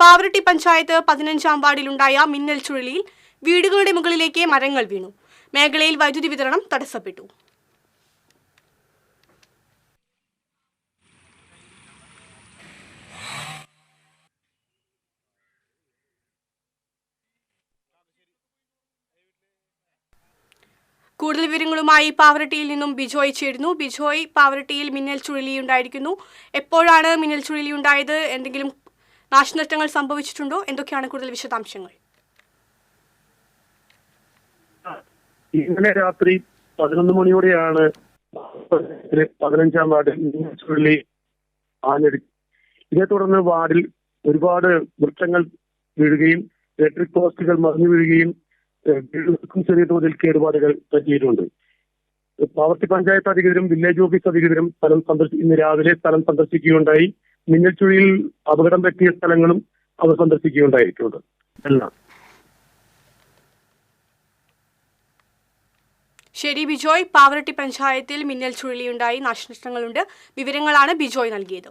പാവറട്ടി പഞ്ചായത്ത് 15-ാം വാർഡിലുണ്ടായ മിന്നൽ ചുഴലിയിൽ വീടുകളുടെ മുകളിലേക്ക് മരങ്ങൾ വീണു. മേഖലയിൽ വൈദ്യുതി വിതരണം തടസ്സപ്പെട്ടു. കൂടുതൽ വിവരങ്ങളുമായി പാവറട്ടിയിൽ നിന്നും ബിജോയ് ചേരുന്നു. ബിജോയ്, പാവറട്ടിയിൽ മിന്നൽ ചുഴലിയുണ്ടായിരിക്കുന്നു. എപ്പോഴാണ് മിന്നൽ ചുഴലിയുണ്ടായത്? എന്തെങ്കിലും നാശനഷ്ടങ്ങൾ സംഭവിച്ചിട്ടുണ്ടോ? എന്തൊക്കെയാണ് കൂടുതൽ വിശദാംശങ്ങൾ? ഇന്നലെ രാത്രി 11 മണിയോടെയാണ് 15-ാം വാർഡിൽ മിന്നൽ ചുഴലി ആഞ്ഞടിച്ചത്. ഇതേ തുടർന്ന് വാർഡിൽ ഒരുപാട് വൃക്ഷങ്ങൾ വീഴുകയും ഇലക്ട്രിക് പോസ്റ്റുകൾ മറിഞ്ഞു വീഴുകയും വീടുകൾക്കും ചെറിയ തോതിൽ കേടുപാടുകൾ പറ്റിയിട്ടുണ്ട്. പാവറട്ടി പഞ്ചായത്ത് അധികൃതരും വില്ലേജ് ഓഫീസ് അധികൃതരും ഇന്ന് രാവിലെ സ്ഥലം സന്ദർശിക്കുകയുണ്ടായി. മിന്നൽ ചുഴിയിൽ അപകടം പറ്റിയ സ്ഥലങ്ങളും അവർ സന്ദർശിക്കുകയുണ്ടായിട്ടുണ്ട്. എല്ലാം ശരി ബിജോയ്, പാവറട്ടി പഞ്ചായത്തിൽ മിന്നൽ ചുഴലിയുണ്ടായി, നാശനഷ്ടങ്ങളുണ്ട്. വിവരങ്ങളാണ് ബിജോയ് നൽകിയത്.